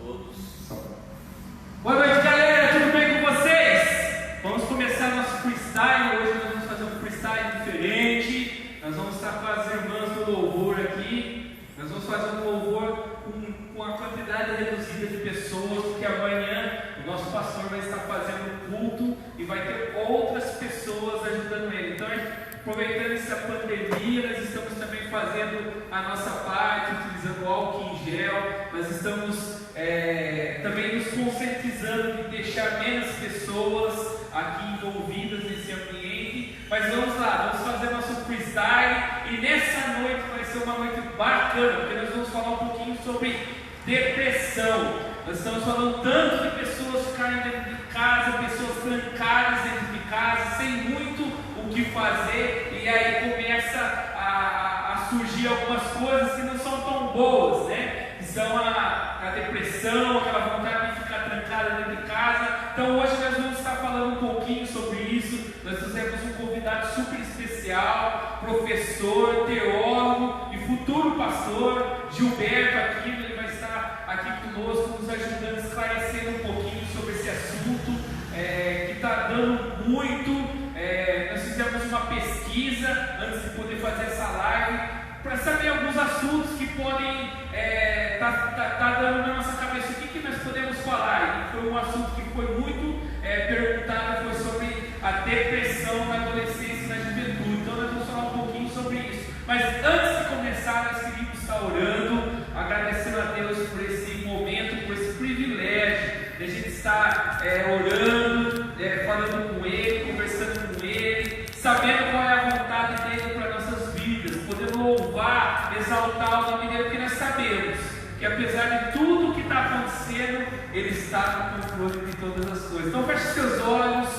todos. Boa noite, galera, tudo bem com vocês? Vamos começar nosso freestyle. Hoje nós vamos fazer um freestyle diferente. Nós vamos estar com as irmãs do louvor aqui. Nós vamos fazer um louvor com a quantidade reduzida de pessoas, porque amanhã o nosso pastor vai estar fazendo culto e vai ter outras pessoas ajudando ele. Então, aproveitando essa pandemia, nós estamos também fazendo a nossa parte, utilizando álcool em gel. Nós estamos também nos conscientizando de deixar menos pessoas aqui envolvidas nesse ambiente. Mas vamos lá, vamos fazer nosso freestyle. E nessa noite vai ser uma noite bacana, porque nós vamos falar um pouquinho sobre depressão. Nós estamos falando tanto de pessoas ficarem dentro de casa, pessoas trancadas dentro de casa, sem muito o que fazer, e aí começa a surgir algumas coisas que não são tão boas, né? Que são a depressão, aquela vontade de ficar trancada dentro de casa. Então hoje nós vamos estar falando um pouquinho sobre isso. Nós trouxemos um convidado super especial, professor, teólogo e futuro pastor, Gilberto Aquino. Ele vai estar aqui conosco, nos ajudando a esclarecer um pouquinho sobre esse assunto que está dando muito. Nós fizemos uma pesquisa antes de poder fazer essa live para saber alguns assuntos que podem tá dando na nossa cabeça. O que nós podemos falar? E foi um assunto que foi muito perguntado, foi sobre a depressão na adolescência e na juventude. Então nós vamos falar um pouquinho sobre isso. Mas antes de começar, nós queríamos estar orando, agradecendo a Deus por esse momento, por esse privilégio de a gente estar orando, falando com Ele, conversando com Ele, sabendo qual é a vontade dele para nossas vidas, podendo louvar, exaltar o nome dele, porque nós sabemos que apesar de tudo que está acontecendo, Ele está no controle de todas as coisas. Então feche seus olhos,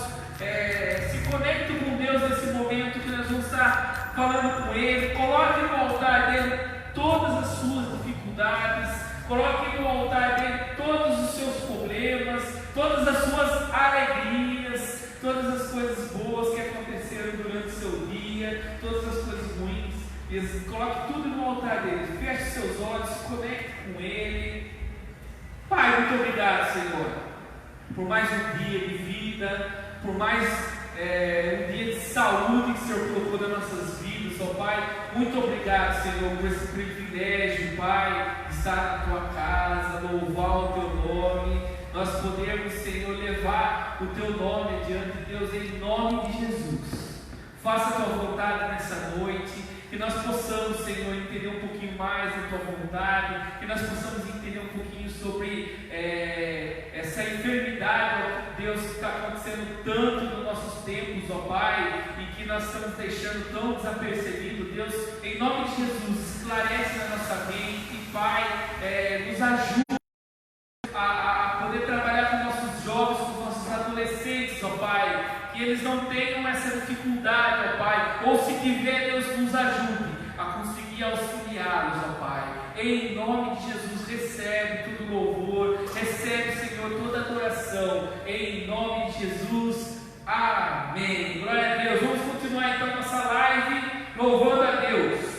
se conecte com Deus nesse momento que nós vamos estar falando com Ele. Coloque no altar dele todas as suas dificuldades, coloque no altar dele todos os seus problemas, todas as suas alegrias, todas as coisas boas que aconteceram durante o seu dia, todas as coisas ruins. Coloque tudo no altar dele, feche seus olhos, se conecte com Ele. Pai, muito obrigado, Senhor, por mais um dia de vida, por mais um dia de saúde que o Senhor colocou nas nossas vidas, ó Pai. Muito obrigado, Senhor, por esse privilégio, Pai, de estar na Tua casa, louvar o Teu nome. Nós podemos, Senhor, levar o Teu nome adiante de Deus, em nome de Jesus. Faça a Tua vontade nessa noite, que nós possamos, Senhor, entender um pouquinho mais da Tua vontade, que nós possamos entender um pouquinho sobre essa enfermidade, ó Deus, que está acontecendo tanto nos nossos tempos, ó Pai, e que nós estamos deixando tão desapercebido. Deus, em nome de Jesus, esclarece na nossa mente, Pai, nos ajuda a poder trabalhar com nossos jovens, com nossos adolescentes, ó Pai, que eles não tenham essa dificuldade, ó Pai, ou se tiver, Deus nos ajude a conseguir auxiliá-los, ó Pai. Em nome de Jesus, recebe todo louvor, recebe, Senhor, toda adoração, em nome de Jesus, amém. Glória a Deus. Vamos continuar então nossa live, louvando a Deus.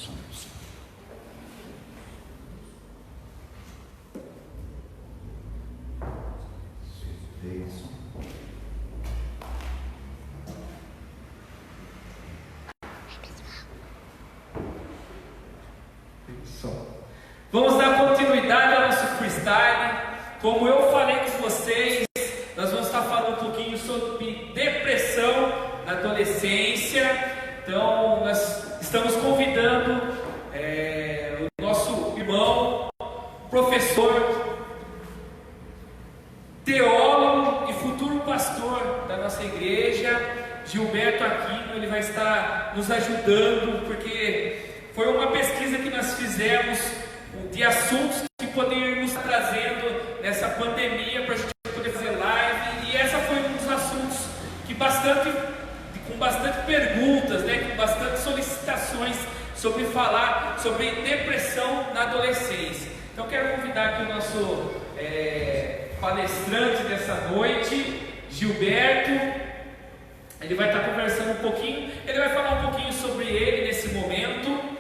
assuntos. Isso. Vamos dar continuidade ao nosso freestyle. Como eu falei com vocês, nós vamos estar falando um pouquinho sobre depressão na adolescência. Então, nós estamos convidando o nosso irmão, professor, teólogo e futuro pastor da nossa igreja, Gilberto Aquino. Ele vai estar nos ajudando, porque foi uma pesquisa que nós fizemos de assuntos que poderíamos estar trazendo nessa pandemia para a gente poder fazer live, e essa foi um dos assuntos que com bastante perguntas, né, com bastante solicitações sobre falar sobre depressão na adolescência. Então quero convidar aqui o nosso palestrante dessa noite, Gilberto. Ele vai estar conversando um pouquinho, ele vai falar um pouquinho sobre ele nesse momento.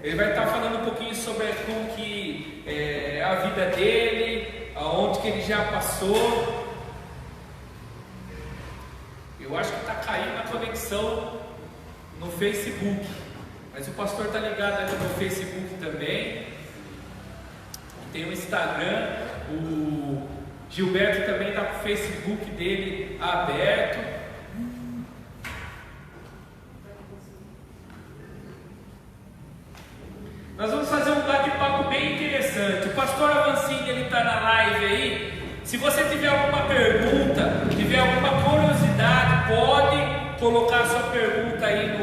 Ele vai estar falando um pouquinho sobre como que é a vida dele, aonde que ele já passou. Eu acho que está caindo a conexão no Facebook, mas o pastor está ligado ali no Facebook também. Tem o Instagram, o Gilberto também está com o Facebook dele aberto. Nós vamos fazer um bate-papo bem interessante. O pastor Avancini, ele está na live aí. Se você tiver alguma pergunta, tiver alguma curiosidade, pode colocar a sua pergunta aí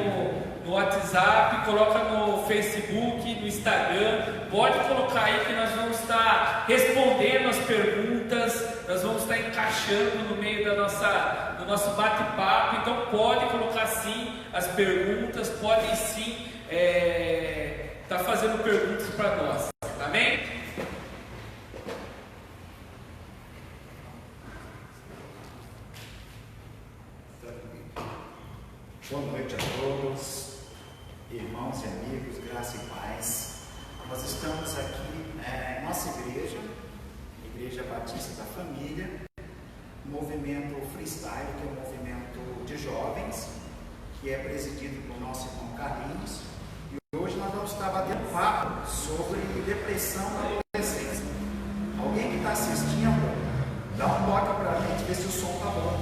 no WhatsApp, coloca no Facebook, no Instagram. Pode colocar aí que nós vamos estar respondendo as perguntas, nós vamos estar encaixando no meio do nosso bate-papo. Então pode colocar sim as perguntas, pode sim está fazendo perguntas para nós, amém? Boa noite a todos, irmãos e amigos, graça e paz. Nós estamos aqui em nossa igreja, Igreja Batista da Família, movimento freestyle, que é um movimento de jovens, que é presidido pelo nosso irmão Carlinhos. Hoje nós vamos estar batendo papo sobre depressão na adolescência. Alguém que está assistindo, dá um toque para a gente ver se o som está bom.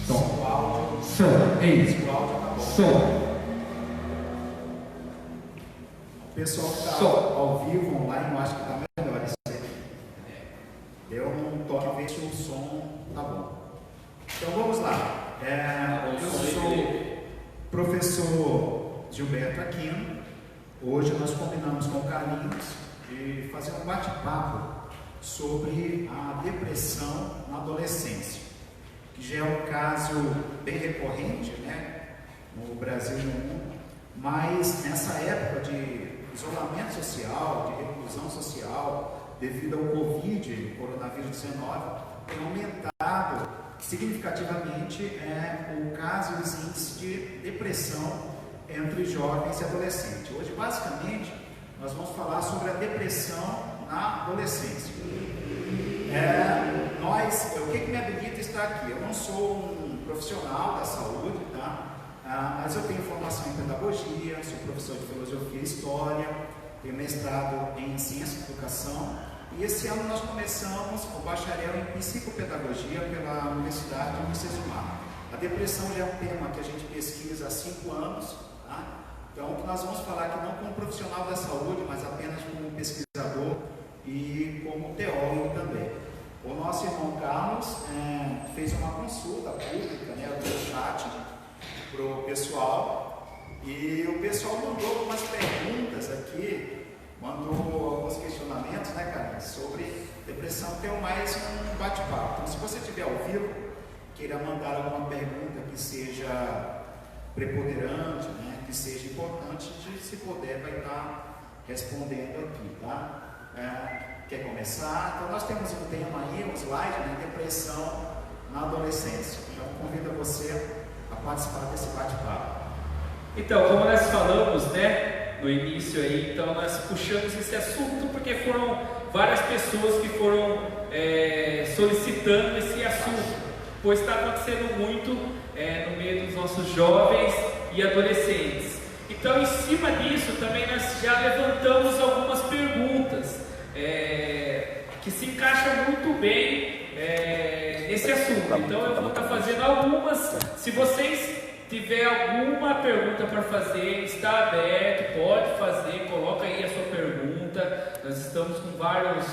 Se o áudio está bom. Som. O pessoal que está ao vivo, online, eu acho que está melhor isso aí. Deu um toque ver se o som está bom. Então vamos lá. Eu sou o professor Gilberto Aquino. Hoje nós combinamos com o Carlinhos de fazer um bate-papo sobre a depressão na adolescência, que já é um caso bem recorrente, né, no Brasil e no mundo, mas nessa época de isolamento social, de reclusão social, devido ao Covid, coronavírus 19, tem aumentado significativamente o caso e os índices de depressão entre jovens e adolescentes. Hoje, basicamente, nós vamos falar sobre a depressão na adolescência. O que me habilita estar aqui? Eu não sou um profissional da saúde, tá? Mas eu tenho formação em pedagogia, sou professor de filosofia e história, tenho mestrado em ciência e educação, e esse ano nós começamos o bacharel em psicopedagogia pela Universidade de Unicef. A depressão já é um tema que a gente pesquisa há 5 anos, tá? Então, o que nós vamos falar aqui não como profissional da saúde, mas apenas como pesquisador e como teólogo também. O nosso irmão Carlos fez uma consulta pública, né, no chat para o pessoal, e o pessoal mandou algumas perguntas aqui, mandou alguns questionamentos, né, Carlos, sobre depressão. Tem mais um bate-papo. Então, se você estiver ao vivo, queira mandar alguma pergunta que seja preponderante, né, que seja importante, se puder, vai estar respondendo aqui, tá? Quer começar? Então nós temos um tema aí, um slide, né, depressão na adolescência. Então convido você a participar desse bate-papo. Então, como nós falamos, né, no início aí, então nós puxamos esse assunto porque foram várias pessoas que foram solicitando esse assunto, pois está acontecendo muito no meio dos nossos jovens e adolescentes. Então, em cima disso, também nós já levantamos algumas perguntas que se encaixam muito bem nesse assunto. Então, eu vou estar fazendo algumas. Se vocês tiver alguma pergunta para fazer, está aberto, pode fazer, coloca aí a sua pergunta. Nós estamos com vários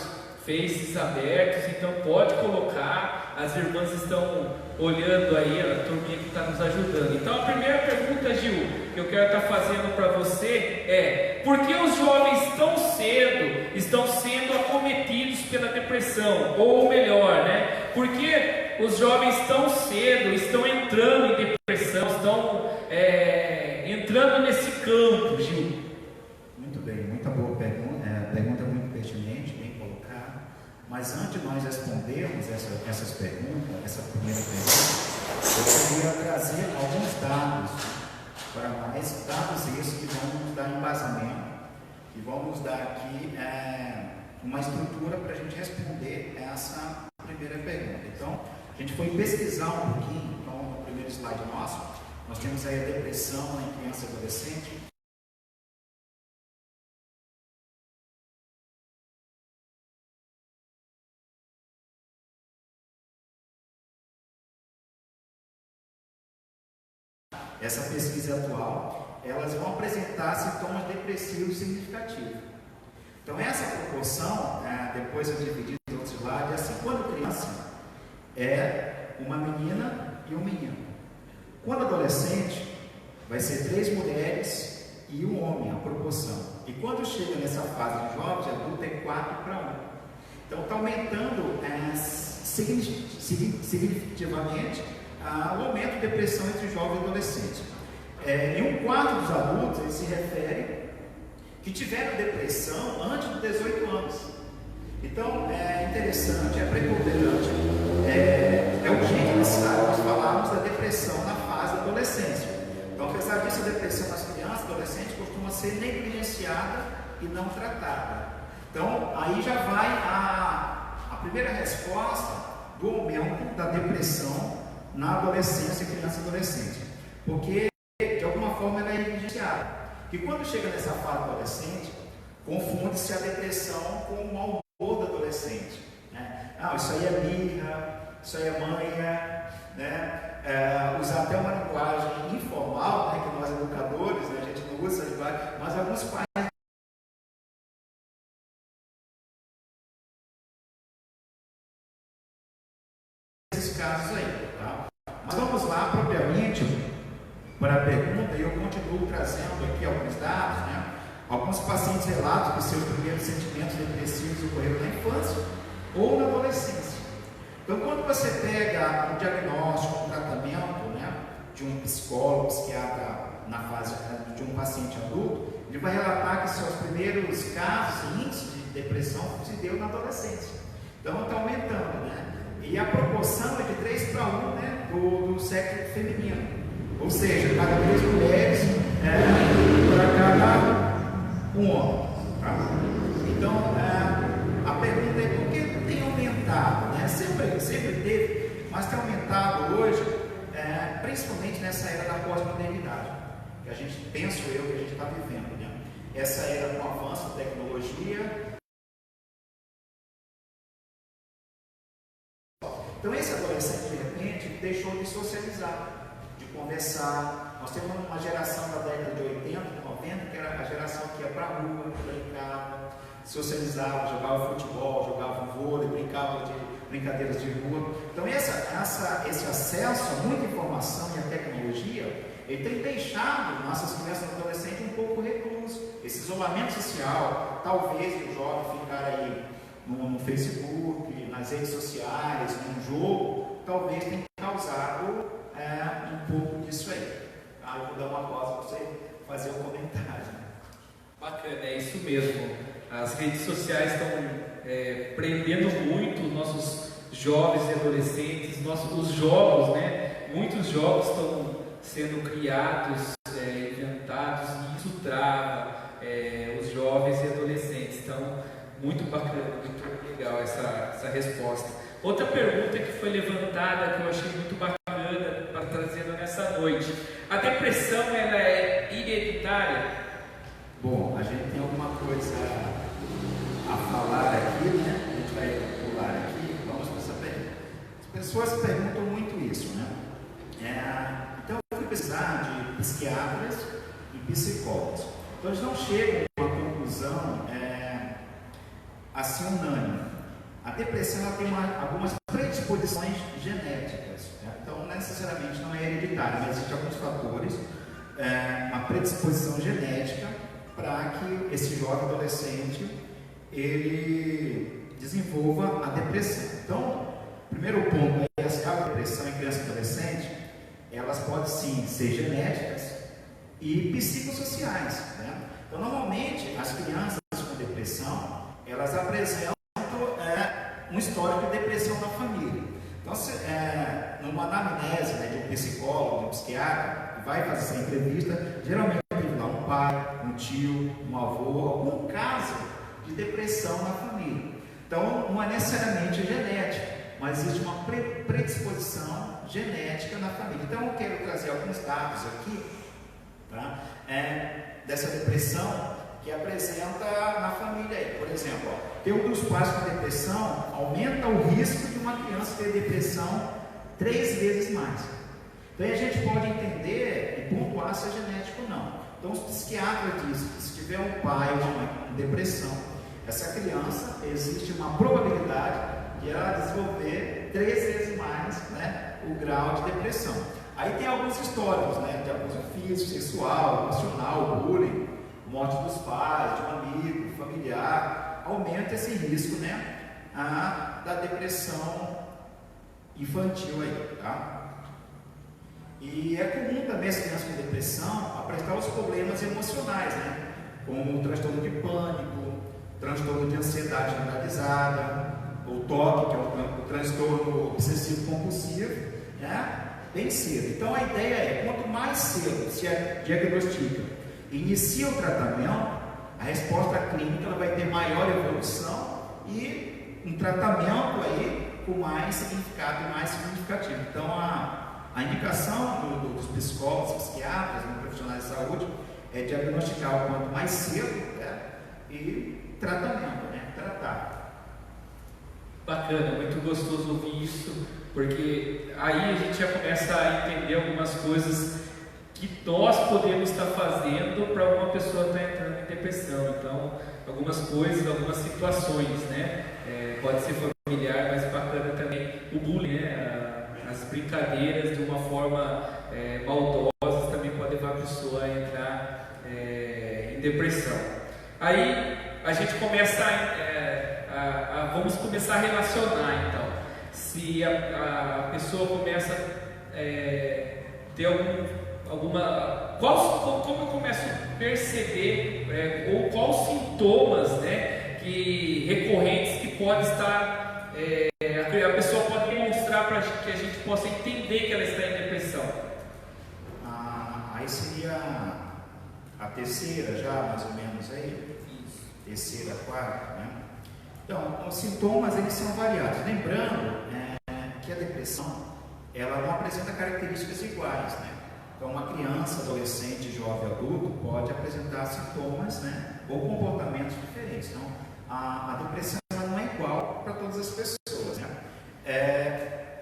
faces abertos, então pode colocar. As irmãs estão olhando aí, a turminha que está nos ajudando. Então a primeira pergunta, Gil, que eu quero estar fazendo para você é: por que os jovens tão cedo estão sendo acometidos pela depressão? Ou melhor, né? Por que os jovens tão cedo estão entrando em depressão, estão entrando nesse campo, Gil? Muito bem, muita boa pergunta, pergunta muito pertinente, bem colocada. Mas antes de nós respondermos essas perguntas, essa primeira pergunta, eu queria trazer alguns dados para nós, dados esses que vão nos dar embasamento, que vão nos dar aqui uma estrutura para a gente responder essa primeira pergunta. Então, a gente foi pesquisar um pouquinho. Então, no primeiro slide nosso, nós temos aí a depressão em criança e adolescente. Essa pesquisa atual, elas vão apresentar sintomas depressivos significativos. Então, essa proporção, depois eu dividi em outros slides, assim, quando criança, é uma menina e um menino. Quando adolescente, vai ser 3 mulheres e um homem, a proporção. E quando chega nessa fase de jovens, adulto, é 4 para 1. Então, está aumentando significativamente o aumento de depressão entre jovens e adolescentes. Em um quarto dos adultos, eles se referem que tiveram depressão antes dos 18 anos. Então, é interessante, é preponderante, é urgente e necessário nós falarmos da depressão na fase da adolescência. Então, apesar disso, a depressão nas crianças e adolescentes costuma ser negligenciada e não tratada. Então, aí já vai a primeira resposta do aumento da depressão na adolescência, criança e adolescente. Porque, de alguma forma, ela é negligenciada. E quando chega nessa fase adolescente, confunde-se a depressão com o mau humor do adolescente. Né? Isso aí é birra, isso aí é manha, né? Usar até uma linguagem informal, né? Que nós educadores, né? A gente não usa essa linguagem, mas alguns pais esses casos aí, tá? Mas vamos lá propriamente para a pergunta, e eu continuo trazendo aqui alguns dados, né? Alguns pacientes relatam que seus primeiros sentimentos depressivos ocorreram na infância ou na adolescência. Então, quando você pega um diagnóstico, um tratamento, né, de um psicólogo, psiquiatra na fase de um paciente adulto, ele vai relatar que seus primeiros casos e índices de depressão se deu na adolescência. Então, está aumentando, né? E a proporção é de 3 para 1, né, do sexo feminino. Ou seja, cada 3 mulheres para cada um homem. Tá? Então, a pergunta é por que tem aumentado? Né? Sempre teve, mas tem aumentado hoje, principalmente nessa era da pós-modernidade, que a gente, penso eu, que a gente está vivendo. Né? Essa era com o avanço da tecnologia. Então, esse adolescente, de repente, deixou de socializar, de conversar. Nós temos uma geração da década de 80, 90, que era a geração que ia para a rua, brincava, socializava, jogava futebol, jogava vôlei, brincava de brincadeiras de rua. Então, esse acesso a muita informação e a tecnologia, ele tem deixado nossas crianças e adolescentes um pouco reclusos. Esse isolamento social, talvez o jovem ficar aí no Facebook, nas redes sociais, num jogo, talvez tenha causado um pouco disso aí. Eu vou dar uma pausa para você fazer um comentário. Bacana, é isso mesmo. As redes sociais estão prendendo muito os nossos jovens e adolescentes, os jogos, né? Muitos jogos estão sendo criados, trava os jovens e adolescentes. Então, muito bacana, muito legal essa resposta. Outra pergunta que foi levantada, que eu achei muito bacana para trazendo nessa noite: a depressão, ela é hereditária? Bom, a gente tem alguma coisa a falar aqui, né? A gente vai pular aqui, vamos para essa pergunta. As pessoas perguntam muito isso, né? Então eu fui pesquisar de psiquiatras e psicólogos. Então eles não chegam a uma conclusão assim unânime. A depressão ela tem algumas predisposições genéticas, né? Então não necessariamente não é hereditária, mas existem alguns fatores, uma predisposição genética para que esse jovem adolescente ele desenvolva a depressão. Então, o primeiro ponto é que as causas de depressão em criança e adolescente, elas podem sim ser genéticas e psicossociais, né? Então, normalmente, as crianças com depressão, elas apresentam um histórico de depressão na família. Então, numa anamnese, né, de um psicólogo, de um psiquiatra, que vai fazer essa entrevista, geralmente teve lá um pai, um tio, um avô, algum caso de depressão na família. Então, não é necessariamente genético, mas existe uma predisposição genética na família. Então, eu quero trazer alguns dados aqui, tá? Dessa depressão que apresenta na família aí. Por exemplo, ter um dos pais com depressão aumenta o risco de uma criança ter depressão 3 vezes mais. Então a gente pode entender e pontuar se é genético ou não. Então os psiquiatras dizem que se tiver um pai ou uma mãe com depressão, essa criança, existe uma probabilidade de ela desenvolver 3 vezes mais, né, o grau de depressão. Aí tem alguns históricos, né, de abuso físico, sexual, emocional, bullying, morte dos pais, de um amigo, familiar, aumenta esse risco, né, da depressão infantil aí, tá? E é comum também as crianças com depressão apresentar os problemas emocionais, né, como o transtorno de pânico, transtorno de ansiedade generalizada, o TOC, que é o transtorno obsessivo compulsivo, né, bem cedo. Então a ideia é, quanto mais cedo se diagnostica, inicia o tratamento, a resposta clínica ela vai ter maior evolução e um tratamento aí com mais significado e mais significativo. Então a indicação dos psicólogos, psiquiatras, profissionais de saúde é diagnosticar o quanto mais cedo, né, e tratamento, né, tratar. Bacana, muito gostoso ouvir isso, porque aí a gente já começa a entender algumas coisas que nós podemos estar fazendo para alguma pessoa estar entrando em depressão. Então, algumas coisas, algumas situações, né? Pode ser familiar, mas bacana também o bullying, né? As brincadeiras de uma forma maldosas também podem levar a pessoa a entrar em depressão. Aí a gente começa vamos começar a relacionar, então. Se a pessoa começa a ter como eu começo a perceber ou quais sintomas, né, recorrentes que pode estar, a pessoa pode demonstrar para que a gente possa entender que ela está em depressão? Aí seria a terceira já, mais ou menos aí? Isso. Terceira, quarta, né? Então, os sintomas eles são variados. Lembrando que a depressão ela não apresenta características iguais, né? Então, uma criança, adolescente, jovem, adulto pode apresentar sintomas, né, ou comportamentos diferentes. Então, a depressão não é igual para todas as pessoas, né?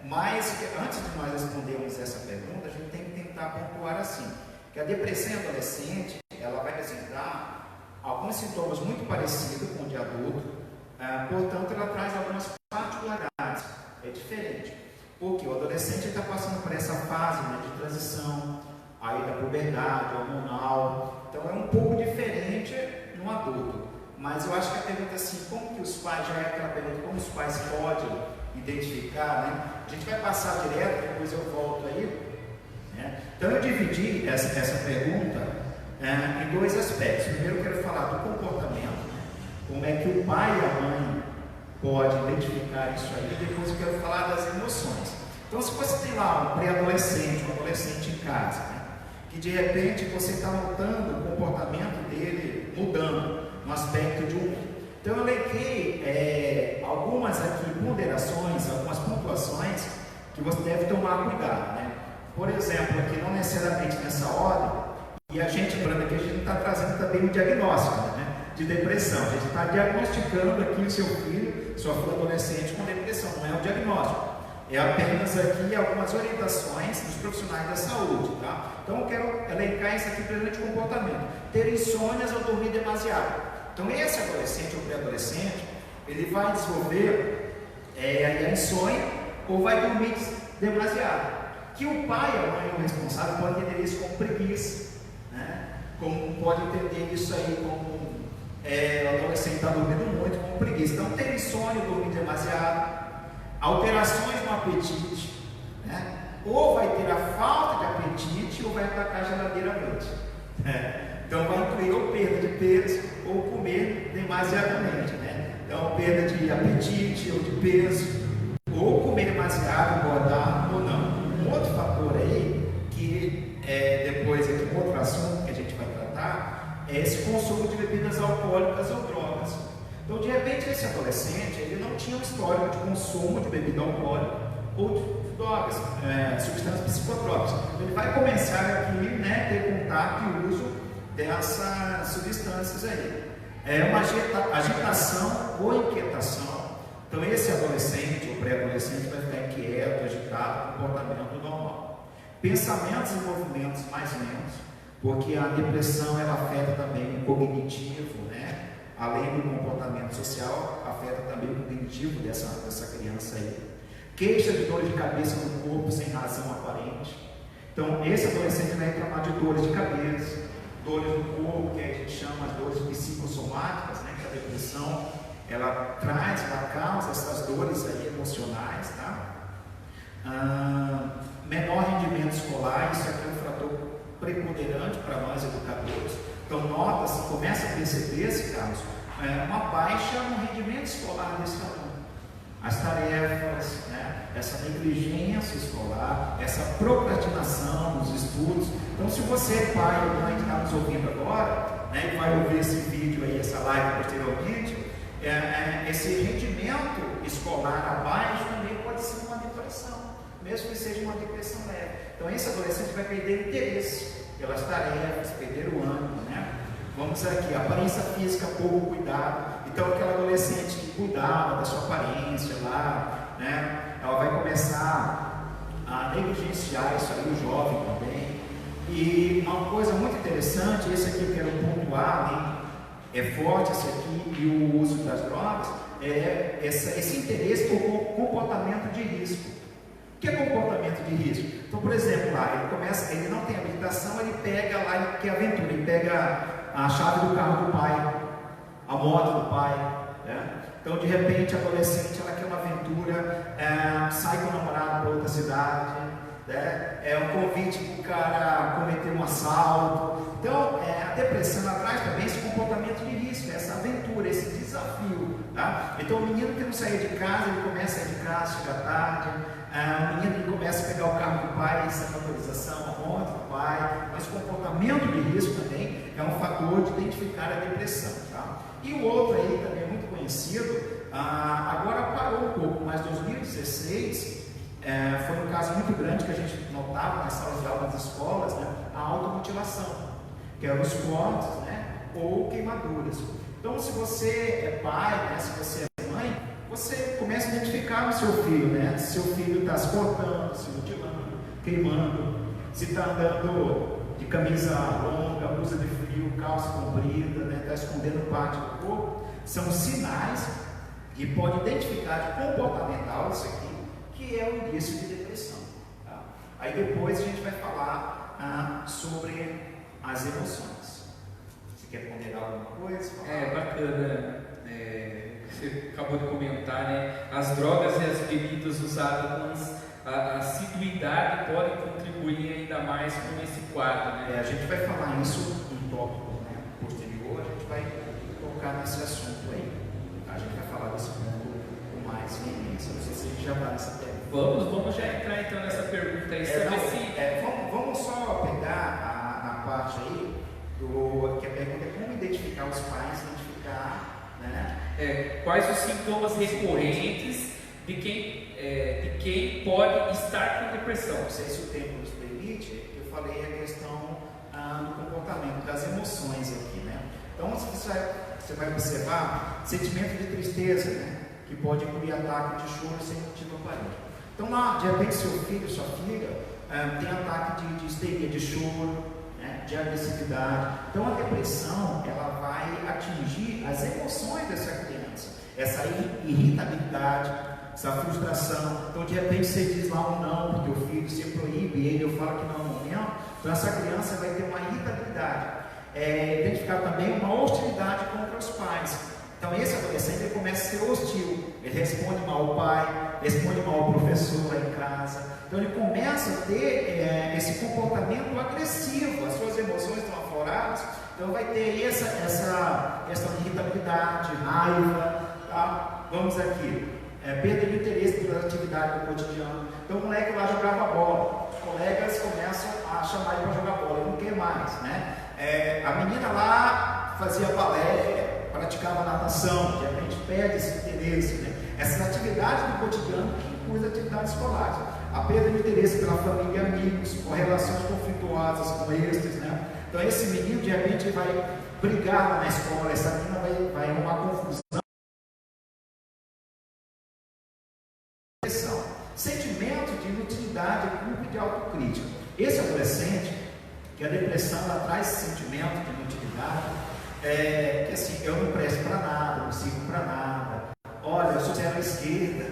Mas, antes de nós respondermos essa pergunta, a gente tem que tentar pontuar assim, que a depressão adolescente, ela vai apresentar alguns sintomas muito parecidos com o de adulto, portanto, ela traz algumas particularidades, é diferente. Porque o adolescente está passando por essa fase, né, de transição, aí da puberdade, hormonal, então é um pouco diferente no adulto. Mas eu acho que a pergunta é assim, como que os pais, já é aquela pergunta, como os pais podem identificar, né? A gente vai passar direto, depois eu volto aí, né? Então eu dividi essa pergunta em 2 aspectos. Primeiro eu quero falar do comportamento, né? Como é que o pai e a mãe pode identificar isso aí, depois eu quero falar das emoções. Então, se você tem lá um pré-adolescente, um adolescente em casa, né, que de repente você está notando o comportamento elenquei algumas aqui ponderações, algumas pontuações que você deve tomar cuidado, né? Por exemplo, aqui não necessariamente nessa ordem, e a gente, lembrando aqui, a gente não está trazendo também um diagnóstico, né, de depressão. A gente está diagnosticando aqui o seu filho, sua filha adolescente com depressão, não é um diagnóstico. É apenas aqui algumas orientações dos profissionais da saúde, tá? Então eu quero elencar isso aqui para de comportamento. Ter insônias ou dormir demasiado. Então esse adolescente ou pré-adolescente, ele vai desenvolver a insônia ou vai dormir demasiado. Que o pai e a mãe, o responsável, podem entender isso como preguiça, né? Como pode entender isso aí como o adolescente está dormindo muito, como preguiça. Então ter insônia ou dormir demasiado, alterações no apetite, né? Ou vai ter a falta de apetite ou vai atacar a geladeira à noite, né? Então vai incluir ou perda de peso ou comer demasiadamente, né? Então perda de apetite ou de peso, ou comer demasiado, engordar ou não. Um outro fator aí, que depois aqui um outro assunto que a gente vai tratar, é esse consumo de bebidas alcoólicas ou drogas. Então, de repente, esse adolescente, ele não tinha um histórico de consumo de bebida alcoólica ou de drogas, substâncias psicotrópicas. Então, ele vai começar aqui, né, ter contato e uso dessas substâncias aí. É uma agitação ou inquietação. Então, esse adolescente ou pré-adolescente vai ficar inquieto, agitado, comportamento normal. Pensamentos e movimentos mais lentos, porque a depressão ela afeta também o cognitivo, né? Além do comportamento social, afeta também o cognitivo dessa criança aí. Queixa de dor de cabeça no corpo sem razão aparente. Então, esse adolescente vai reclamar de dores de cabeça, dores no corpo, que a gente chama as dores psicossomáticas, né? Que a depressão ela causa essas dores aí emocionais, tá? Menor rendimento escolar, isso aqui é um fator preponderante para nós educadores. Então nota-se, começa a perceber-se, Carlos, uma baixa no rendimento escolar desse aluno. As tarefas, né? Essa negligência escolar, essa procrastinação nos estudos. Então, se você é pai ou mãe que está nos ouvindo agora, né, e vai ouvir esse vídeo aí, essa live posteriormente, esse rendimento escolar abaixo também pode ser uma depressão, mesmo que seja uma depressão leve. Então esse adolescente vai perder interesse pelas tarefas, perder o ânimo, né? Vamos aqui, aparência física, pouco cuidado. Então aquela adolescente que cuidava da sua aparência lá, né? Ela vai começar a negligenciar isso aí, o jovem também. E uma coisa muito interessante, esse aqui eu quero pontuar, né? É forte esse aqui, e o uso das drogas, esse interesse por comportamento de risco. O que é comportamento de risco? Então, por exemplo, lá, ele não tem habilitação, ele pega lá, ele quer aventura, ele pega a chave do carro do pai, a moto do pai, né? Então, de repente, a adolescente, ela quer uma aventura, sai com o namorado para outra cidade, né? É um convite para o cara cometer um assalto. Então, a depressão ela traz também esse comportamento de risco, essa aventura, esse desafio, tá? Então, o menino que não saía de casa, ele começa a sair de casa, chega tarde. O menino que começa a pegar o carro do pai sem autorização, a moto do pai. Mas o comportamento de risco também é um fator de identificar a depressão, tá? E o outro aí também é muito conhecido, agora parou um pouco, mas 2016 foi um caso muito grande que a gente notava nas salas de aula das escolas, né? A automutilação, que eram os cortes, né? Ou queimaduras. Então, se você é pai, né? Se você é mãe, você começa a identificar o seu filho, né? Se seu filho está se cortando, se mutilando, queimando, se está andando de camisa longa, blusa de frio, calça comprida, né? Está escondendo parte do corpo, são sinais que pode identificar de comportamental isso aqui, que é o início de depressão. Tá? Aí depois a gente vai falar sobre as emoções. Você quer ponderar alguma coisa? Bacana. Você acabou de comentar, né? As drogas e as bebidas usadas com assiduidade podem contribuir ainda mais com esse quadro, né? A gente vai falar isso em tópico, né, posterior, a gente vai tocar nesse assunto aí. A gente vai falar desse ponto com mais veemência. Não sei se a gente já está nessa pergunta. Vamos já entrar então nessa pergunta aí. Vamos só pegar a parte aí, que a pergunta é como identificar os pais, identificar, né, Quais os sintomas recorrentes de quem pode estar com depressão? Não sei se o tempo nos permite, eu falei a questão do comportamento, das emoções aqui, né? Então, você vai observar sentimento de tristeza, né? Que pode incluir ataque de choro sem motivo aparente. Então, de repente, seu filho, sua filha, tem ataque de histeria, de choro, né? De agressividade. Então, a depressão, ela vai atingir as emoções dessa criança, essa irritabilidade, essa frustração. Então, de repente, você diz lá um não para o teu filho, você proíbe ele, eu falo que não no momento. Então, essa criança vai ter uma irritabilidade. Identificar também uma hostilidade contra os pais. Então, esse adolescente ele começa a ser hostil. Ele responde mal ao pai, responde mal ao professor lá em casa. Então, ele começa a ter esse comportamento agressivo. As suas emoções estão afloradas. Então, vai ter essa questão de irritabilidade, raiva. Tá? Vamos aqui. Perda de interesse pelas atividades do cotidiano. Então, o moleque lá jogava bola. Os colegas começam a chamar ele para jogar bola. Ele não quer mais, né? A menina lá fazia balé, praticava natação, de repente perde esse interesse, né? Essas atividades do cotidiano que incluem as atividades escolares. A perda de interesse pela família e amigos, com relações conflituosas com estes, né? Então esse menino de repente vai brigar lá na escola, essa menina vai arrumar confusão. Sentimento de inutilidade, culpa e de autocrítica. Esse adolescente, que a depressão ela traz esse sentimento de inutilidade, que assim, eu não presto para nada, não sirvo para nada, olha, eu sou zero à esquerda,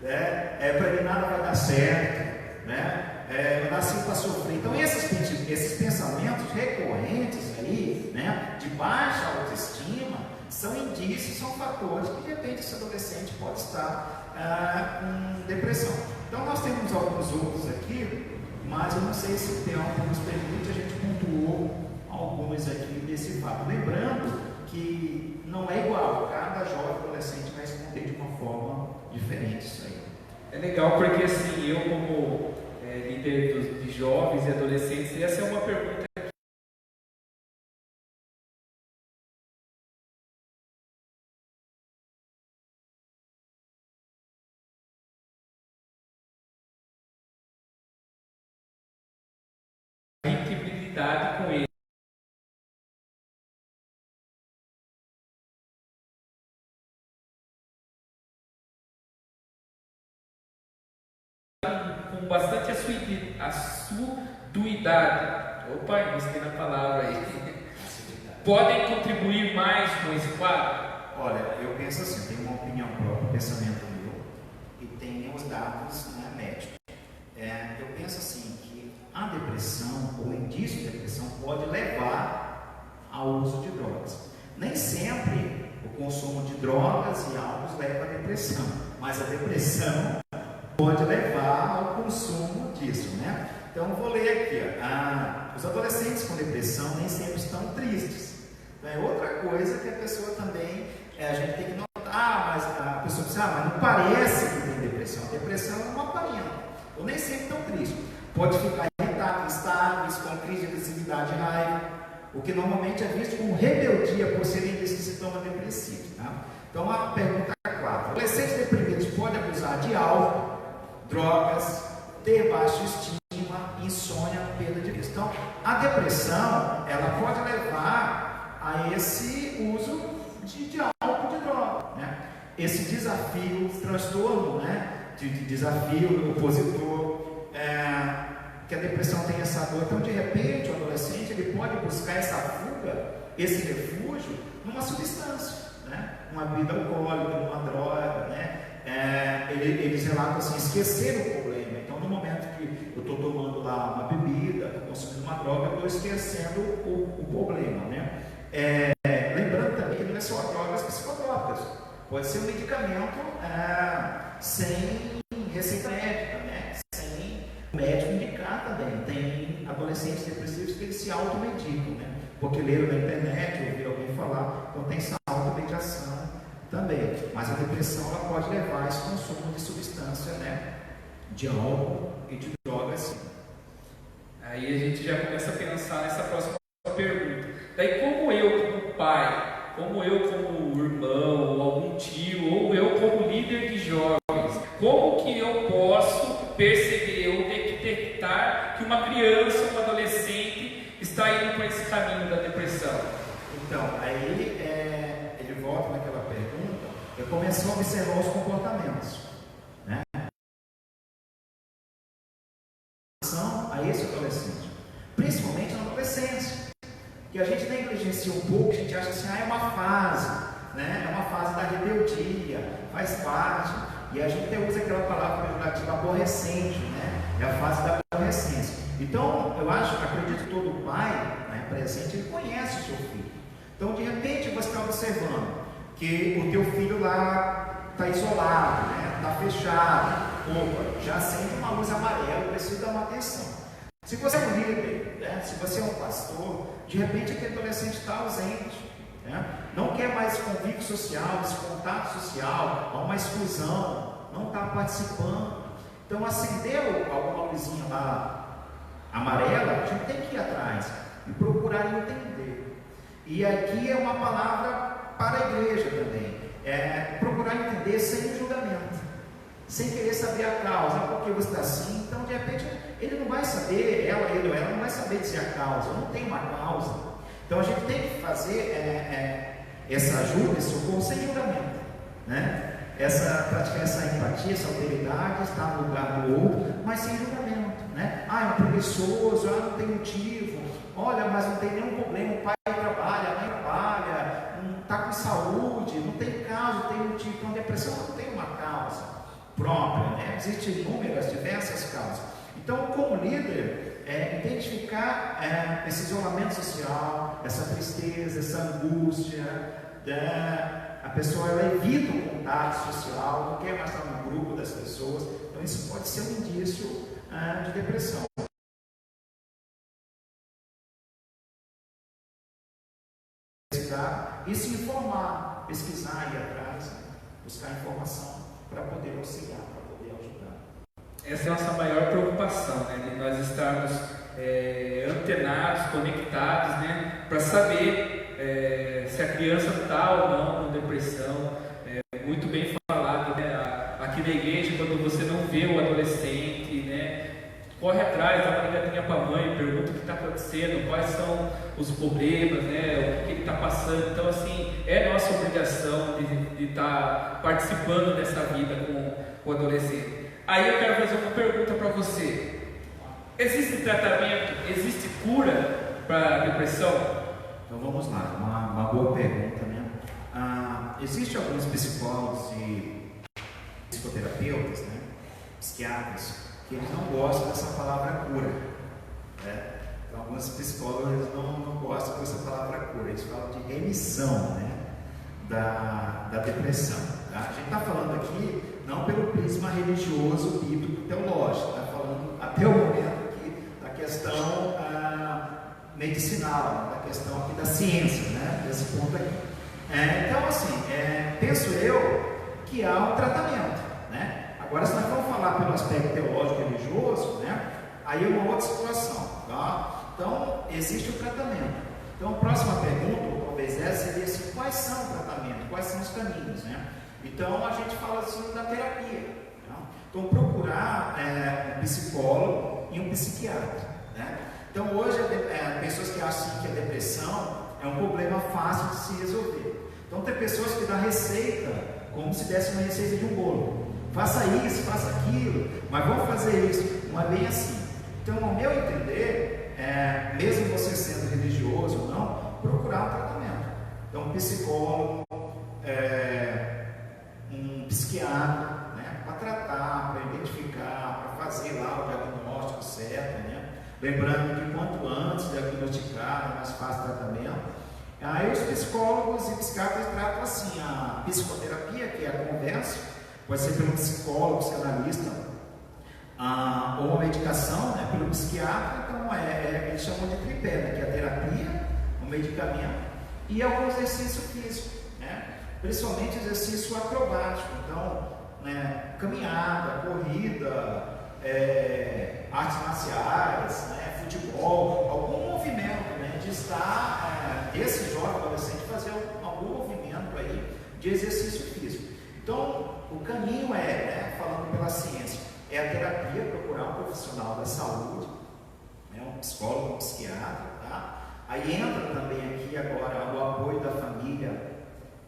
né? Para mim nada vai dar certo, né? Eu nasci para sofrer. Então esses pensamentos recorrentes aí, né, de baixa autoestima, são indícios, são fatores que de repente esse adolescente pode estar com depressão. Então nós temos alguns outros aqui, mas eu não sei se o tempo nos permite, a gente pontuou alguns aqui desse fato. Lembrando que não é igual, cada jovem adolescente vai responder de uma forma diferente isso aí. É legal porque assim, eu como líder de jovens e adolescentes, essa é uma pergunta com ele. Com bastante assiduidade. Opa, gostei na palavra aí. Podem contribuir mais com esse quadro? Olha, eu penso assim, tenho uma opinião própria, um pensamento meu, e tenho os dados médicos. Eu penso assim, que a depressão, ou indício de depressão, pode levar ao uso de drogas. Nem sempre o consumo de drogas e álcool leva à depressão, mas a depressão pode levar ao consumo disso, né? Então, eu vou ler aqui, os adolescentes com depressão nem sempre estão tristes. É outra coisa que a pessoa também, a gente tem que notar, mas a pessoa diz, mas não parece que tem depressão. A depressão é uma aparência, ou nem sempre tão triste. Pode ficar irritado, instáveis, com crise de agressividade e raiva, o que normalmente é visto como rebeldia por serem desses sintomas depressivos. Tá? Então, a pergunta 4. Adolescentes deprimidos podem abusar de álcool, drogas, ter baixa estima, insônia, perda de vista. Então, a depressão, ela pode levar a esse uso de álcool, de droga, né? Esse desafio, esse transtorno, né? de desafio opositor, que a depressão tem essa dor. Então, de repente, o adolescente ele pode buscar essa fuga, esse refúgio, numa substância, né? Uma bebida alcoólica, numa droga, né? Eles relatam assim, esquecer o problema. Então, no momento que eu estou tomando lá uma bebida, estou consumindo uma droga, eu estou esquecendo o problema, né? Lembrando também que não é só drogas psicotrópicas, pode ser um medicamento sem receita médica, né? Sem o médico indicar também. Tem adolescentes depressivos que eles se automedicam, né? Porque leram na internet, ouviram alguém falar, então tem essa automedicação também. Mas a depressão ela pode levar a esse consumo de substância, né? De álcool e de drogas. Aí a gente já começa a pensar nessa próxima pergunta. Daí, como eu, como pai, como eu, como irmão, ou algum tio, ou eu como líder de jovens, como que eu posso perceber ou detectar que uma criança, um adolescente está indo para esse caminho da depressão? Então, aí ele volta naquela pergunta, eu começo a observar os comportamentos, né? A esse adolescente, principalmente na adolescência, que a gente negligencia um pouco, a gente acha assim, é uma fase, né? É uma fase da rebeldia, faz parte, e a gente até usa aquela palavra pejorativa aborrecente, né? É a fase da aborrecência. Então, eu acredito que todo pai, né, presente, ele conhece o seu filho. Então, de repente, você está observando que o teu filho lá está isolado, né? Está fechado, opa, já acende uma luz amarela, precisa dar uma atenção. Se você é um líder, né? Se você é um pastor, de repente aquele adolescente está ausente, né? Não quer mais convívio social, esse contato social, há uma exclusão, não está participando. Então, acendeu alguma luzinha lá amarela, a gente tem que ir atrás e procurar entender. E aqui é uma palavra para a igreja também, procurar entender sem julgamento, sem querer saber a causa, porque você está assim. Então, de repente, ele não vai saber, ele ou ela não vai saber dizer a causa, não tem uma causa. Então, a gente tem que fazer essa ajuda, esse socorro sem julgamento, né? Praticar essa empatia, essa alteridade, estar no lugar do outro, mas sem julgamento, né? É um preguiçoso, não tem motivo, olha, mas não tem nenhum problema, o pai trabalha, a mãe trabalha, não está com saúde, não tem causa, não tem motivo. Então, a depressão não tem uma causa própria, né? Existem inúmeras, diversas causas. Então, como líder, identificar esse isolamento social, essa tristeza, essa angústia, a pessoa ela evita o contato social, não quer mais estar no grupo das pessoas. Então, isso pode ser um indício de depressão. E se informar, pesquisar, ir atrás, buscar informação para poder auxiliar, para poder ajudar. Essa é a nossa maior preocupação, né? De nós estarmos antenados, conectados, né? Para saber se a criança está ou não com depressão. Muito bem falado, né? Aqui na igreja, quando você não vê o adolescente, né? Corre atrás, dá uma ligadinha para a mãe, pergunta o que está acontecendo, quais são os problemas, né? O que ele está passando. Então, assim, é nossa obrigação de estar participando dessa vida com o adolescente. Aí eu quero fazer uma pergunta para você. Existe tratamento, existe cura para a depressão? Então vamos lá, uma boa pergunta, né? Existem alguns psicólogos e psicoterapeutas, né? Psiquiatras, que eles não gostam dessa palavra cura, né? Então, alguns psicólogos não gostam dessa palavra cura, eles falam de remissão, né? Da depressão, tá? A gente está falando aqui não pelo prisma religioso, bíblico, teológico, está falando até o momento aqui da questão medicinal, da questão aqui da ciência, né? Desse ponto aqui. Então, assim, penso eu que há um tratamento, né? Agora, se nós vamos falar pelo aspecto teológico e religioso, né? Aí é uma outra situação, tá? Então, existe o tratamento. Então, a próxima pergunta, ou talvez essa, seria assim: quais são o tratamento? Quais são os caminhos, né? Então, a gente fala assim da terapia, né? Então, procurar um psicólogo e um psiquiatra, né? Então, hoje, pessoas que acham que a depressão é um problema fácil de se resolver. Então, tem pessoas que dão receita como se desse uma receita de um bolo. Faça isso, faça aquilo, mas vamos fazer isso. Não é bem assim. Então, ao meu entender, mesmo você sendo religioso ou não, procurar um tratamento. Então, um psicólogo, um psiquiatra, né, para tratar, para identificar, para fazer lá o diagnóstico certo, né? Lembrando que quanto antes diagnosticar, é mais fácil o tratamento. Aí os psicólogos e psiquiatras tratam assim a psicoterapia, que é a conversa, pode ser pelo psicólogo, psicanalista, ou a medicação, né, pelo psiquiatra. Então eles chamam de tripé, né, que é a terapia, o medicamento e algum exercício físico, né, principalmente exercício acrobático. Então, né, caminhada, corrida, artes marciais, né, futebol, algum movimento, né, de estar, esse jovem adolescente fazer algum movimento aí de exercício físico. Então, o caminho falando pela ciência, é a terapia, procurar um profissional da saúde, um psicólogo, um psiquiatra, tá? Aí entra também aqui agora o apoio da família,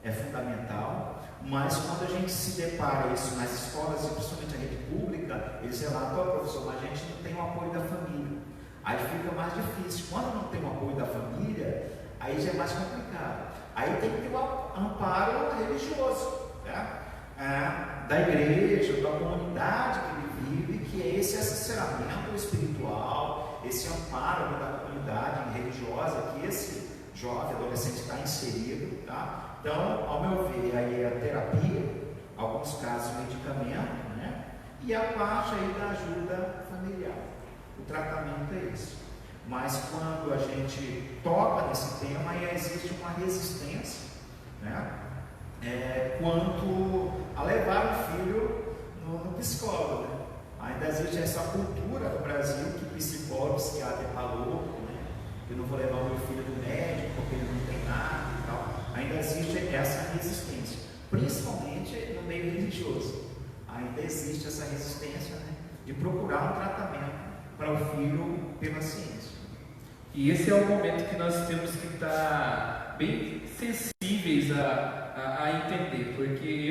é fundamental, mas quando a gente se depara isso nas escolas, e principalmente a rede pública, eles relatam, professor, mas a gente não tem o apoio da família. Aí fica mais difícil. Quando não tem o apoio da família, aí já é mais complicado. Aí tem que ter o amparo religioso, da igreja, da comunidade que ele vive, que é esse assessoramento espiritual, esse amparo da comunidade religiosa que esse jovem, adolescente está inserido, tá? Então, ao meu ver, aí é a terapia, alguns casos medicamento, e a parte aí da ajuda familiar. O tratamento é isso. Mas quando a gente toca nesse tema, aí existe uma resistência, quanto a levar o filho no psicólogo, Ainda existe essa cultura no Brasil que psicólogo, psiquiatra é louco, eu não vou levar o meu filho no médico porque ele não tem nada e tal. Ainda existe essa resistência, principalmente no meio religioso. Ainda existe essa resistência, de procurar um tratamento para o filho pela ciência. E esse é o momento que nós temos que estar bem sensíveis a entender, porque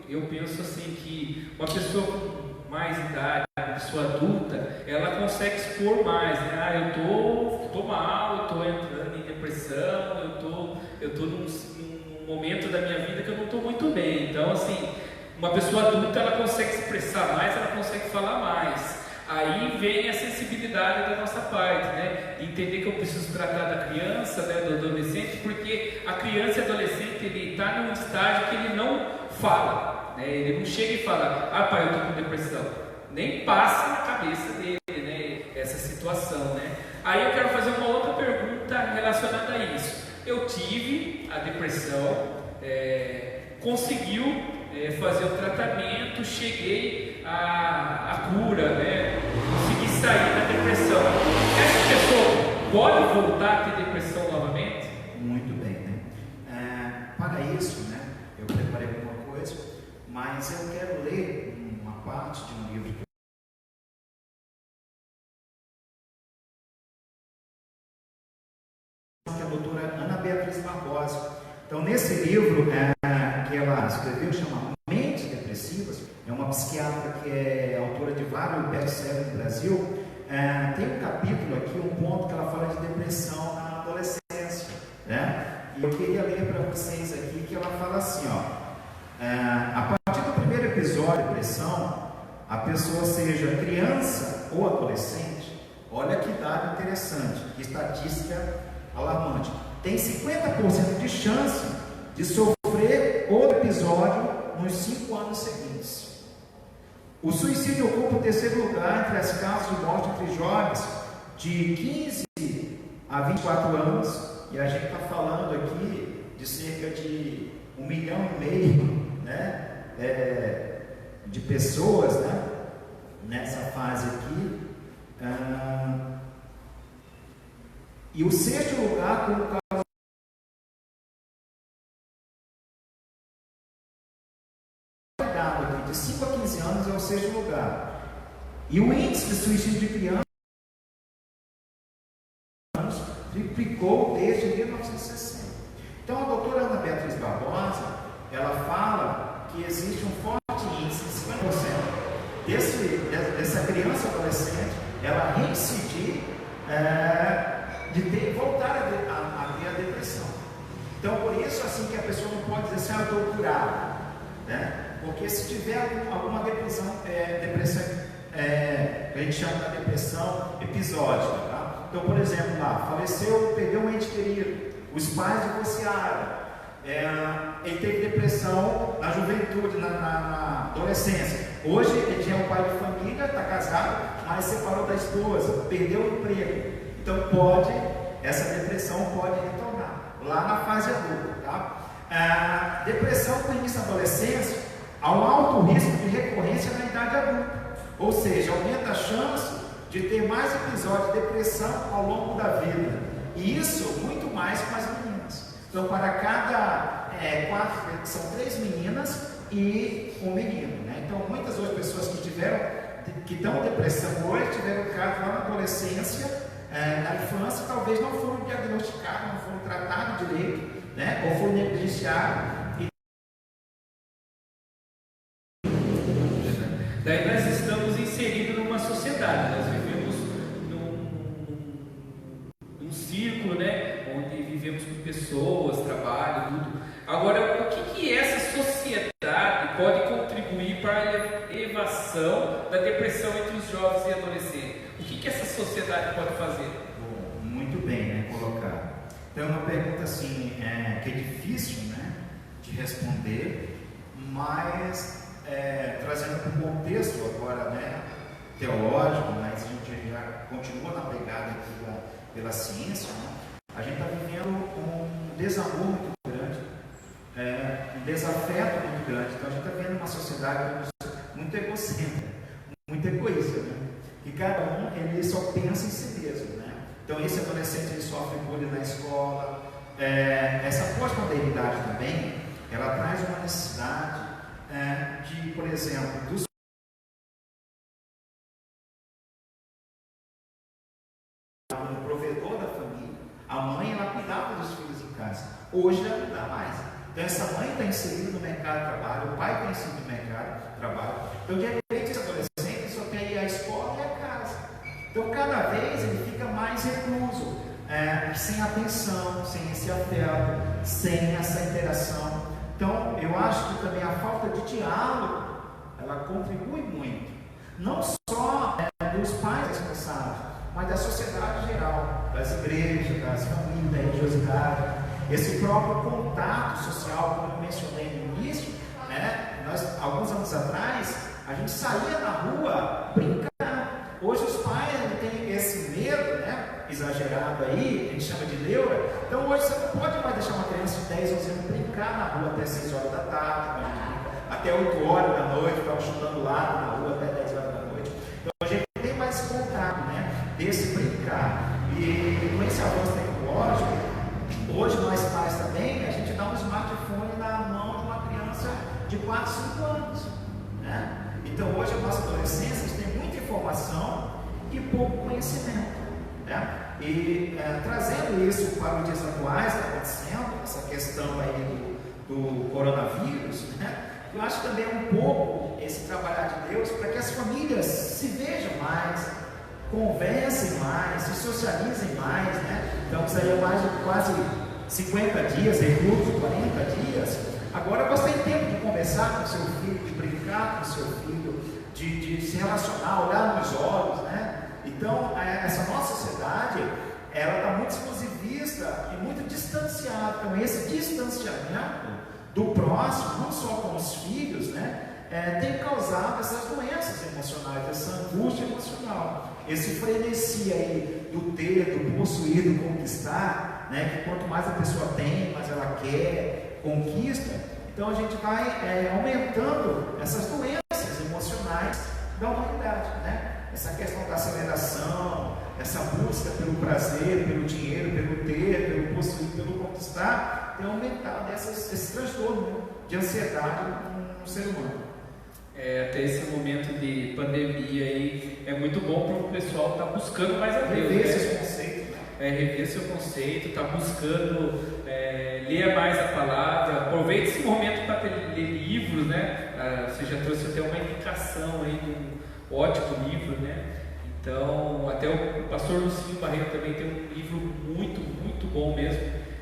eu penso assim que uma pessoa com mais idade, uma pessoa adulta, ela consegue expor mais, eu tô mal, eu tô entrando em depressão, eu tô num momento da minha vida que eu não estou muito bem. Então, assim, uma pessoa adulta, ela consegue se expressar mais, ela consegue falar mais. Aí vem a sensibilidade da nossa parte, entender que eu preciso tratar da criança, do adolescente, porque a criança e adolescente, ele está num estágio que ele não fala, ele não chega e fala, pai, eu estou com depressão, nem passa na cabeça dele, essa situação, Aí eu quero fazer uma outra pergunta relacionada a isso. Eu tive a depressão, conseguiu fazer o tratamento, cheguei à cura, consegui sair da depressão. Essa pessoa pode voltar a ter depressão novamente? Muito bem, para isso, eu preparei alguma coisa, mas eu quero ler uma parte de um livro que a doutora Ana Beatriz Barbosa. Então, nesse livro que ela escreveu, chama Mentes Depressivas, é uma psiquiatra que é autora de vários best-sellers no Brasil. Tem um capítulo aqui, um ponto que ela fala de depressão na adolescência, E eu queria ler para vocês aqui que ela fala assim, a partir do primeiro episódio de depressão, a pessoa seja criança ou adolescente, olha que dado interessante, que estatística alarmante, tem 50% de chance de sofrer outro episódio nos 5 anos seguintes. O suicídio ocupa o terceiro lugar entre as causas de morte entre jovens de 15 a 24 anos, e a gente está falando aqui de cerca de 1,5 milhão, de pessoas, nessa fase aqui. E o sexto lugar como causa de 5 a 15 anos é o sexto lugar. E o índice de suicídio de crianças triplicou desde 1960. Então a doutora Ana Beatriz Barbosa, ela fala que existe um forte índice de 50% dessa criança adolescente, ela reincidir de voltar a ter a depressão. Então, por isso, assim, que a pessoa não pode dizer assim, eu estou curado, porque se tiver alguma depressão, a gente chama de depressão episódica, Então, por exemplo, faleceu, perdeu um ente querido, os pais divorciaram, ele teve depressão na juventude, na adolescência. Hoje ele já é um pai de família, está casado, mas separou da esposa, perdeu o emprego. Então essa depressão pode retornar lá na fase adulta, Depressão com início da adolescência há um alto risco de recorrência na idade adulta, ou seja, aumenta a chance de ter mais episódios de depressão ao longo da vida, e isso muito mais com as meninas. Então, para cada 4, são 3 meninas, e o menino, né? Então, muitas outras pessoas que estão com depressão hoje, tiveram caso lá na adolescência, na infância, talvez não foram diagnosticados, não foram tratados direito, né? Ou foram negligenciados. Daí nós estamos inseridos numa sociedade, nós vivemos num círculo, né? Onde vivemos com pessoas, trabalho, tudo. Agora, o que essa sociedade pode contribuir para a elevação da depressão entre os jovens e adolescentes? O que essa sociedade pode fazer? Bom, muito bem, né, colocado. Então, é uma pergunta assim, que é difícil, né, de responder, mas trazendo para um contexto agora, né, teológico, mas a gente já continua na pegada aqui pela ciência, né? A gente está vivendo um desamor muito grande, um desafeto muito grande. Então a gente está vendo uma sociedade muito egocêntrica, muito egoísta, né? Que cada um ele só pensa em si mesmo, né? Então esse adolescente ele sofre bullying na escola. Essa pós-modernidade também, ela traz uma necessidade de, por exemplo, dos provedor da família. A mãe ela cuidava dos filhos em casa. Hoje já não dá mais. Então essa mãe está inserida no mercado de trabalho, o pai está inserido no mercado de trabalho. Então de repente esse adolescente só quer ir à escola e à casa. Então cada vez ele fica mais recluso, sem atenção, sem esse afeto, sem essa interação. Então eu acho que também a falta de diálogo ela contribui muito, não só dos pais responsáveis, mas da sociedade geral, das igrejas, das famílias, da religiosidade, esse próprio contato social, como eu mencionei no início, né? Nós, alguns anos atrás, a gente saía na rua brincar. Hoje os pais têm esse medo, né, exagerado aí, a gente chama de neura. Então hoje você não pode mais deixar uma criança de 10, 11 anos brincar na rua até 6 horas da tarde, até 8 horas da noite, ficava chutando lado na rua até 10 horas da noite. Então a gente tem mais contato, né, desse brincar. E com esse avanço tecnológico, hoje nós pais também, a gente dá um smartphone na mão de uma criança de 4, 5 anos, né? Então hoje a nossa adolescência tem muita informação e pouco conhecimento, né? E trazendo isso para os dias atuais, está acontecendo essa questão aí do coronavírus, né? Eu acho também um pouco esse trabalhar de Deus para que as famílias se vejam mais, conversem mais, se socializem mais, né? Então isso aí é mais de quase 50 dias, recurso, 40 dias. Agora você tem tempo de conversar com seu filho, de brincar com seu filho, de se relacionar, olhar nos olhos, né? Então essa nossa sociedade, ela está muito exclusivista e muito distanciada. Então esse distanciamento do próximo, não só com os filhos, né? Tem causado essas doenças emocionais, essa angústia emocional, esse frenesi aí do ter, do possuir, do conquistar, né? Que quanto mais a pessoa tem, mais ela quer, conquista. Então a gente vai aumentando essas doenças emocionais da humanidade, né? Essa questão da aceleração, essa busca pelo prazer, pelo dinheiro, pelo ter, pelo possuir, pelo conquistar, tem aumentado esse transtorno, né, de ansiedade no ser humano. Até esse momento de pandemia aí, é muito bom para o pessoal estar buscando mais a Deus. Rever esses conceitos, né? Rever seu conceito, estar buscando ler mais a palavra. Aproveite esse momento para ler livros, né? Você já trouxe até uma indicação aí de um ótimo livro, né? Então, até o pastor Lucinho Barreto também tem um livro muito, muito bom mesmo,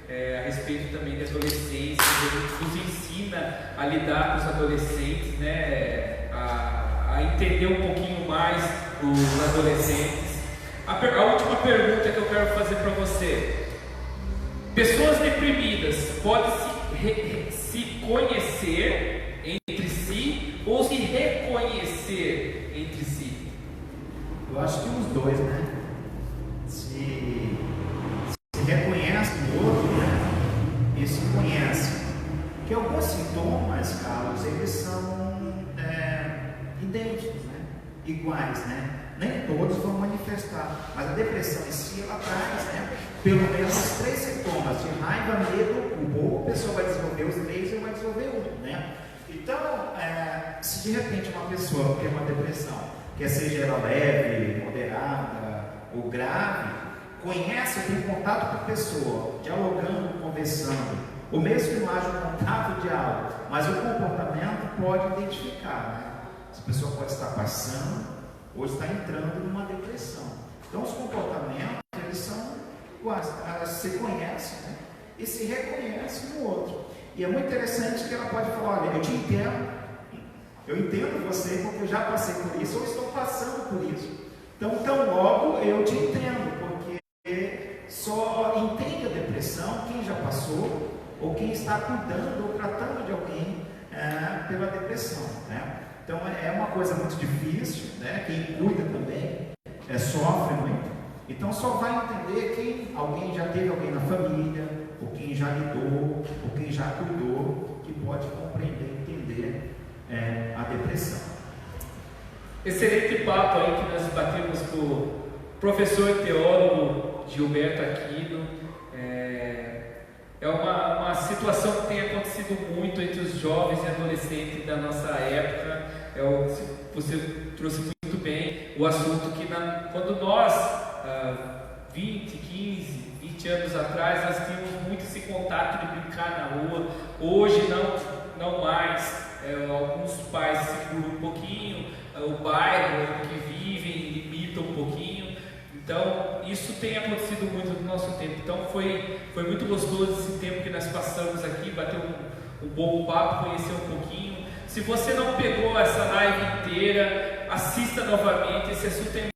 a respeito também de adolescência. Ele nos ensina a lidar com os adolescentes, né? A entender um pouquinho mais os adolescentes. A última pergunta que eu quero fazer para você: pessoas deprimidas podem se conhecer entre si ou se reconhecer entre si? Eu acho que os dois, né? Se reconhece o outro, né? E se conhece. Porque alguns sintomas, Carlos, eles são idênticos, né? Iguais, né? Nem todos vão manifestar, mas a depressão em si, ela traz, né, pelo menos 3 sintomas, de raiva, medo, culpa. Ou a pessoa vai desenvolver os 3 ou vai desenvolver um, né? Então, se de repente uma pessoa tem uma depressão, quer seja ela leve, moderada ou grave, conhece, tem contato com a pessoa, dialogando, conversando, ou mesmo que não haja um contato de algo, mas o comportamento pode identificar, né? Essa pessoa pode estar passando ou está entrando numa depressão. Então, os comportamentos, eles são iguais, elas se conhecem, né? E se reconhecem no outro. E é muito interessante que ela pode falar: olha, eu entendo você porque eu já passei por isso, ou estou passando por isso. Então, tão logo eu te entendo, porque só entende a depressão quem já passou, ou quem está cuidando ou tratando de alguém pela depressão, né? Então, é uma coisa muito difícil, né? Quem cuida também sofre muito. Então, só vai entender quem já teve alguém na família, ou quem já lidou, ou quem já cuidou, que pode compreender, entender a depressão. Excelente papo aí que nós batemos com o professor e teólogo Gilberto Aquino. É uma situação que tem acontecido muito entre os jovens e adolescentes da nossa época. Você trouxe muito bem o assunto que quando nós, 20 anos atrás, nós tínhamos muito esse contato de brincar na rua. Hoje não mais. Alguns pais seguram um pouquinho, o bairro que vivem limita um pouquinho. Então, isso tem acontecido muito no nosso tempo. Então, foi muito gostoso esse tempo que nós passamos aqui, bater um bom papo, conhecer um pouquinho. Se você não pegou essa live inteira, assista novamente. Esse assunto é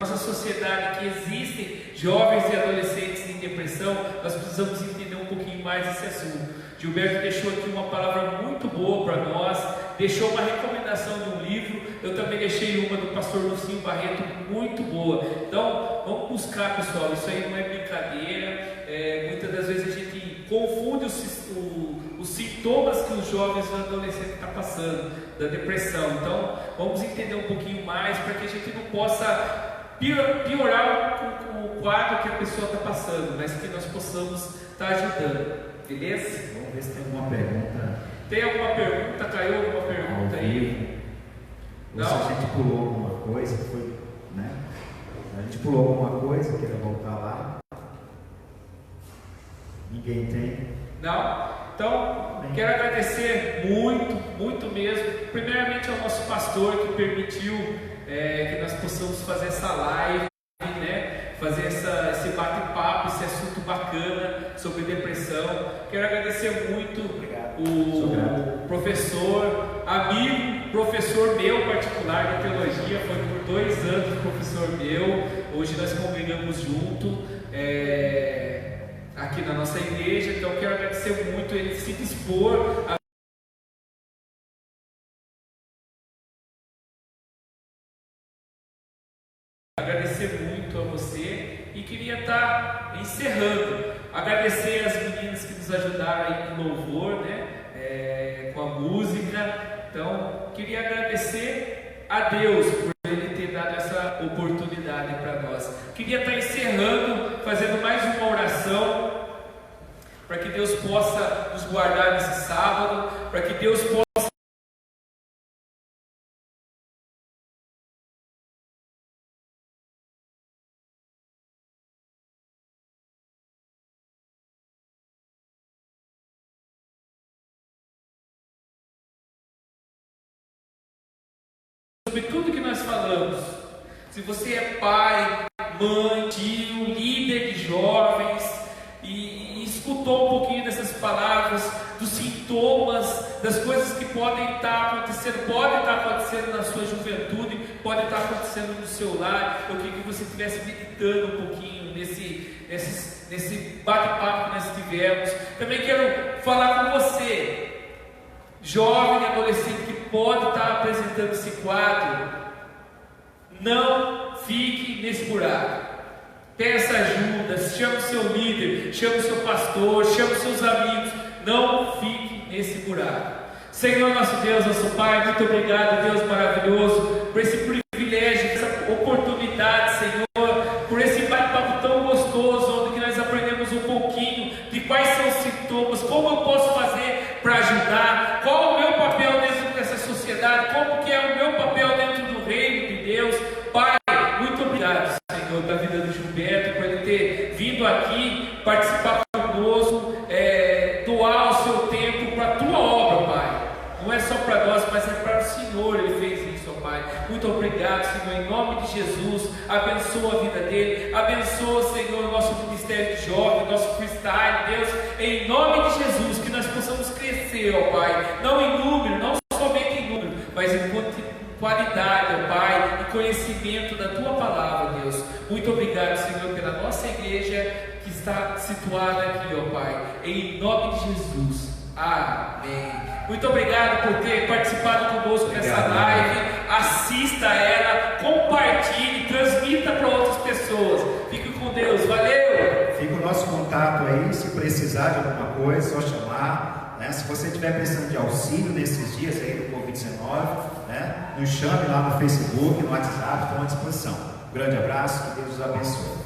nossa sociedade, que existem jovens e adolescentes em depressão. Nós precisamos entender um pouquinho mais esse assunto. Gilberto deixou aqui uma palavra muito boa para nós, deixou uma recomendação de um livro, eu também deixei uma do pastor Lucinho Barreto, muito boa. Então, vamos buscar, pessoal, isso aí não é brincadeira. Muitas das vezes a gente confunde os sintomas que os jovens e os adolescentes estão passando, da depressão. Então, vamos entender um pouquinho mais, para que a gente não possa piorar o quadro que a pessoa está passando, mas que nós possamos estar ajudando, beleza? Vamos ver se tem alguma pergunta. Tem alguma pergunta? Caiu alguma pergunta aí? Ou se a gente pulou alguma coisa, né? A gente pulou alguma coisa, queira voltar lá. Ninguém tem? Não? Então, quero agradecer muito, muito mesmo, primeiramente ao nosso pastor que permitiu que nós possamos fazer essa live, né? Fazer esse bate-papo, esse assunto bacana sobre depressão. Quero agradecer muito o professor, amigo, professor meu particular de teologia, foi por 2 anos professor meu. Hoje nós congregamos junto aqui na nossa igreja. Então quero agradecer muito ele se dispor a agradecer muito a você, e queria estar encerrando, agradecer as meninas que nos ajudaram aí com o louvor, né? Com a música. Então, queria agradecer a Deus por Ele ter dado essa oportunidade para nós. Queria estar encerrando, fazendo mais uma oração, para que Deus possa nos guardar nesse sábado, para que Deus possa sobre tudo que nós falamos. Se você é pai, mãe, tio, líder de jovens e escutou um pouquinho dessas palavras, dos sintomas, das coisas que podem estar acontecendo na sua juventude, pode estar acontecendo no seu lar, eu queria que você estivesse meditando um pouquinho nesse bate-papo que nós tivemos. Também quero falar com você, jovem e adolescente, que pode estar apresentando esse quadro. Não fique nesse buraco. Peça ajuda, chame o seu líder, chame o seu pastor, chame os seus amigos. Não fique nesse buraco. Senhor nosso Deus, nosso Pai, muito obrigado, Deus maravilhoso, por esse privilégio, essa oportunidade, Senhor, por esse bate-papo tão gostoso obrigado, Senhor, pela vida do Gilberto, por ele ter vindo aqui participar conosco, doar o seu tempo para a tua obra, Pai. Não é só para nós, mas é para o Senhor, ele fez isso, ó Pai. Muito obrigado, Senhor, em nome de Jesus. Abençoa a vida dele, abençoa, Senhor, o nosso ministério de jovens, nosso freestyle, Deus, em nome de Jesus, que nós possamos crescer, ó Pai, não em número, não somente em número, mas em qualidade, ó Pai, e conhecimento da tua palavra, Deus. Muito obrigado, Senhor, pela nossa igreja que está situada aqui, ó Pai, em nome de Jesus. Amém. Muito obrigado por ter participado conosco nessa live. Assista ela, compartilhe, transmita para outras pessoas. Fique com Deus, valeu! Fica o nosso contato aí, se precisar de alguma coisa, só chamar, né? Se você estiver precisando de auxílio nesses dias aí do Covid-19, né? Nos chame lá no Facebook, no WhatsApp, estão à disposição. Um grande abraço, que Deus os abençoe.